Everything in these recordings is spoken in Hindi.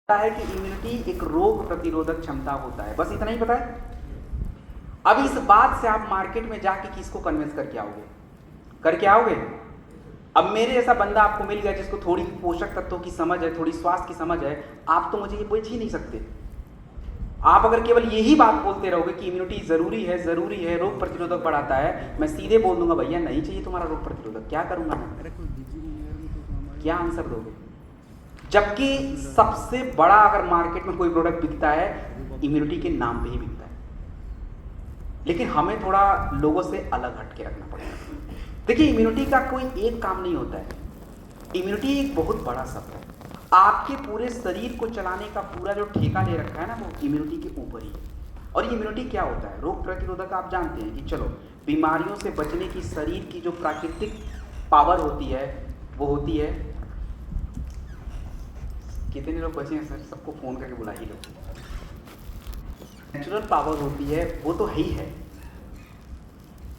पता है कि इम्यूनिटी एक रोग प्रतिरोधक क्षमता होता है, बस इतना ही पता है। अब इस बात से आप मार्केट में जाके किसको कन्विंस करके आओगे? अब मेरे जैसा बंदा आपको मिल गया जिसको थोड़ी पोषक तत्वों की समझ है, थोड़ी स्वास्थ्य की समझ है, आप तो मुझे ये बेच ही नहीं सकते। आप अगर केवल यही बात बोलते रहोगे कि इम्यूनिटी जरूरी है, रोग प्रतिरोधक बढ़ाता है, मैं सीधे बोल दूंगा भैया नहीं चाहिए तुम्हारा रोग प्रतिरोधक, क्या करूंगा मैं? क्या आंसर दोगे? जबकि सबसे बड़ा अगर मार्केट में कोई प्रोडक्ट बिकता है इम्यूनिटी के नाम पे ही बिकता है। लेकिन हमें थोड़ा लोगों से अलग हट के रखना पड़ेगा। देखिए, इम्यूनिटी का कोई एक काम नहीं होता है। इम्यूनिटी एक बहुत बड़ा शब्द है। आपके पूरे शरीर को चलाने का पूरा जो ठेका ले रखा है ना, वो इम्यूनिटी के ऊपर ही है। और ये इम्यूनिटी क्या होता है? रोग प्रतिरोधक। आप जानते हैं कि चलो, बीमारियों से बचने की शरीर की जो प्राकृतिक पावर होती है वो होती है। कितने लोग बचे हैं सर? सबको फोन करके बुला ही लो। नेचुरल पावर होती है वो तो है ही है,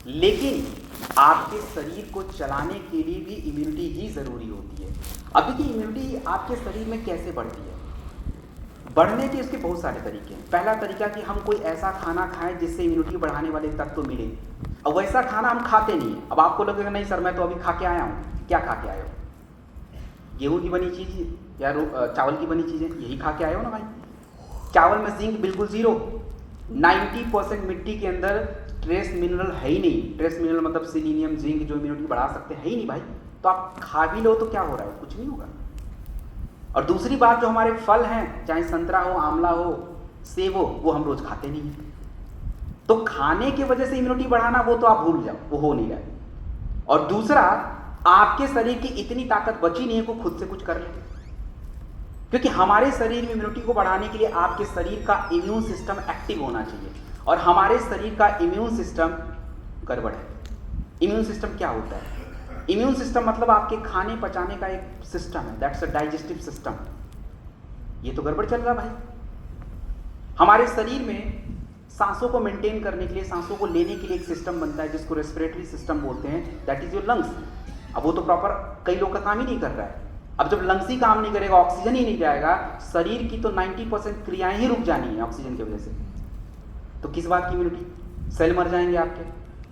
लेकिन आपके शरीर को चलाने के लिए भी इम्यूनिटी ही जरूरी होती है। अब देखिए, इम्यूनिटी आपके शरीर में कैसे बढ़ती है? बढ़ने के उसके बहुत सारे तरीके हैं। पहला तरीका कि हम कोई ऐसा खाना खाएं जिससे इम्यूनिटी बढ़ाने वाले तत्व तो मिले। अब वैसा खाना हम खाते नहीं है। अब आपको लगेगा नहीं सर, मैं तो अभी खा के आया हूँ। क्या खा के आए हो? गेहूं की बनी चीज या चावल की बनी चीजें, यही खा के आए हो ना भाई। चावल में जिंक बिल्कुल जीरो, 90% मिट्टी के अंदर ट्रेस मिनरल है ही नहीं। ट्रेस मिनरल मतलब सिलीनियम, जिंक, जो इम्यूनिटी बढ़ा सकते हैं, है ही नहीं भाई। तो आप खा भी लो तो क्या हो रहा है? कुछ नहीं होगा। और दूसरी बात, जो हमारे फल हैं, चाहे संतरा हो, आंवला हो, सेब हो, वो हम रोज खाते नहीं हैं। तो खाने की वजह से इम्यूनिटी बढ़ाना वो तो आप भूल जाओ, वो हो नहीं रहा है। और दूसरा, आपके शरीर की इतनी ताकत बची नहीं है कि खुद से कुछ कर ले। क्योंकि हमारे शरीर में इम्यूनिटी को बढ़ाने के लिए आपके शरीर का इम्यून सिस्टम एक्टिव होना चाहिए, और हमारे शरीर का इम्यून सिस्टम गड़बड़ है। इम्यून सिस्टम क्या होता है? इम्यून सिस्टम मतलब आपके खाने पचाने का एक सिस्टम है, दैट्स अ डाइजेस्टिव सिस्टम। ये तो गड़बड़ चल रहा भाई। हमारे शरीर में सांसों को मेंटेन करने के लिए, सांसों को लेने के लिए एक सिस्टम बनता है जिसको रेस्पिरेटरी सिस्टम बोलते हैं, दैट इज योर लंग्स। अब वो तो प्रॉपर कई लोग का काम ही नहीं कर रहा है। अब जब लंग्स ही काम नहीं करेगा, ऑक्सीजन ही नहीं जाएगा, शरीर की तो 90% क्रियाएं ही रुक जानी है ऑक्सीजन की वजह से। तो किस बात की इम्यूनिटी? सेल मर जाएंगे आपके,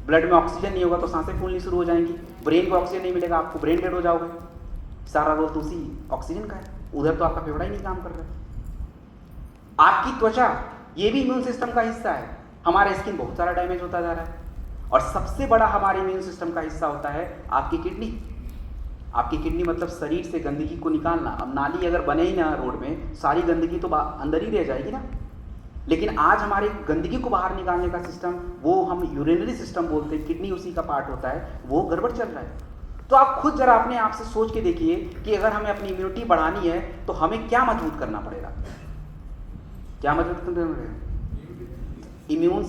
ब्लड में ऑक्सीजन नहीं होगा तो सांसें फूलनी शुरू हो जाएंगी, ब्रेन को ऑक्सीजन नहीं मिलेगा, आपको ब्रेन डेड हो जाओगे। सारा रोल तो उसी ऑक्सीजन का है, उधर तो आपका फेफड़ा ही नहीं काम कर रहा है। आपकी त्वचा, ये भी इम्यून सिस्टम का हिस्सा है। हमारा स्किन बहुत सारा डैमेज होता जा रहा है। और सबसे बड़ा हमारे इम्यून सिस्टम का हिस्सा होता है आपकी किडनी। आपकी किडनी मतलब शरीर से गंदगी को निकालना। अब नाली अगर बने ही ना रोड में, सारी गंदगी तो अंदर ही रह जाएगी ना। लेकिन आज हमारी गंदगी को बाहर निकालने का सिस्टम, वो हम यूरिनरी सिस्टम बोलते हैं, किडनी उसी का पार्ट होता है, वो गड़बड़ चल रहा है। तो आप खुद जरा अपने आप से सोच के देखिए कि अगर हमें अपनी इम्यूनिटी बढ़ानी है तो हमें क्या मजबूत करना पड़ेगा? क्या मजबूत करना पड़ेगा? इम्यून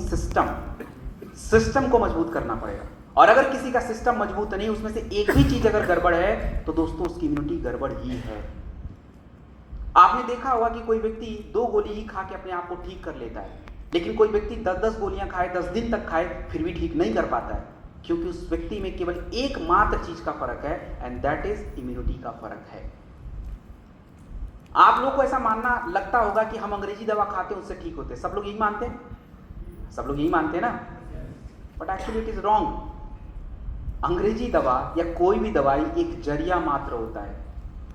सिस्टम को मजबूत करना पड़ेगा। और अगर किसी का सिस्टम मजबूत नहीं, उसमें से एक भी चीज अगर गड़बड़ है, तो दोस्तों उसकी इम्यूनिटी गड़बड़ ही है। आपने देखा होगा कि कोई व्यक्ति 2 गोली ही खा के अपने आप को ठीक कर लेता है, लेकिन कोई व्यक्ति 10-10 गोलियां खाए, 10 दिन तक खाए, फिर भी ठीक नहीं कर पाता है, क्योंकि उस व्यक्ति में केवल एकमात्र चीज का फर्क है, एंड दैट इज इम्यूनिटी का फर्क है। आप लोग को ऐसा मानना लगता होगा कि हम अंग्रेजी दवा खाते हैं उससे ठीक होते हैं। सब लोग यही मानते हैं, सब लोग यही मानते हैं ना, but actually it is wrong. अंग्रेजी दवा या कोई भी दवाई एक जरिया मात्र होता है।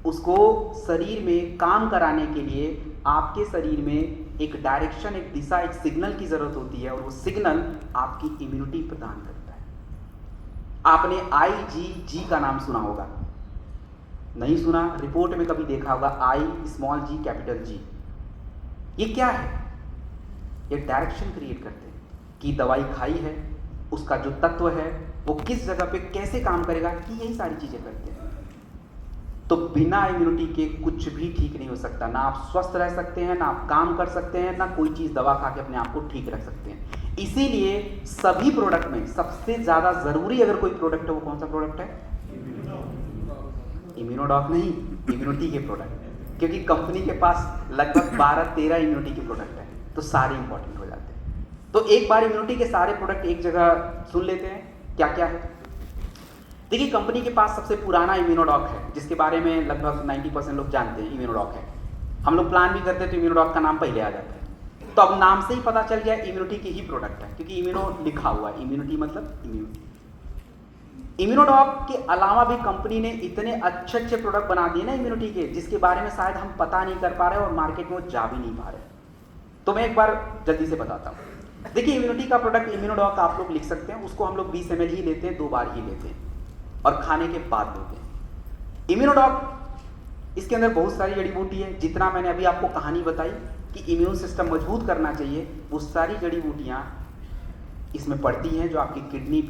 उसको शरीर में काम कराने के लिए आपके शरीर में एक डायरेक्शन, एक दिशा, एक सिग्नल की जरूरत होती है, और वो सिग्नल आपकी इम्यूनिटी प्रदान करता है। आपने IgG का नाम सुना होगा, नहीं सुना? रिपोर्ट में कभी देखा होगा I, G, ये क्या है? ये डायरेक्शन क्रिएट करते हैं कि दवाई खाई है, उसका जो तत्व है वो किस जगह पे कैसे काम करेगा, कि यही सारी चीजें करते हैं। तो बिना इम्यूनिटी के कुछ भी ठीक नहीं हो सकता। ना आप स्वस्थ रह सकते हैं, ना आप काम कर सकते हैं, ना कोई चीज दवा खा के अपने आप को ठीक रख सकते हैं। इसीलिए सभी प्रोडक्ट में सबसे ज्यादा जरूरी अगर कोई प्रोडक्ट है, वो कौन सा प्रोडक्ट है? इम्यूनोडॉक नहीं, इम्यूनिटी के प्रोडक्ट। क्योंकि कंपनी के पास लगभग 12-13 इम्यूनिटी के प्रोडक्ट है, तो सारे इंपॉर्टेंट हो जाते हैं। तो एक बार इम्यूनिटी के सारे प्रोडक्ट एक जगह सुन लेते हैं, क्या क्या है। देखिए, कंपनी के पास सबसे पुराना इम्यूनोडॉक है, जिसके बारे में लगभग 90% लोग जानते हैं। इम्यूनोडॉक है हम लोग प्लान भी करते हैं तो इम्यूनोडॉक का नाम पहले आ जाता है। तो अब नाम से ही पता चल गया इम्यूनिटी की ही प्रोडक्ट है, क्योंकि इम्यूनो लिखा हुआ है, इम्यूनिटी मतलब इम्यूनिटी। इम्यूनोडॉक के अलावा भी कंपनी ने इतने अच्छे अच्छे प्रोडक्ट बना दिए ना इम्यूनिटी के, जिसके बारे में शायद हम पता नहीं कर पा रहे और मार्केट में वो जा भी नहीं पा रहे। तो मैं एक बार जल्दी से बताता हूँ। देखिए, इम्यूनिटी का प्रोडक्ट इम्यूनोडॉक आप लोग लिख सकते हैं, उसको हम लोग 20 ml ही लेते हैं, 2 बार ही लेते हैं और खाने के बाद लेते हैं। इम्यूनोडॉक इसके अंदर बहुत सारी जड़ी बूटी है। जितना मैंने अभी आपको कहानी बताई कि इम्यून सिस्टम मजबूत करना चाहिए, वो सारी जड़ी बूटियाँ इसमें पड़ती हैं जो आपकी किडनी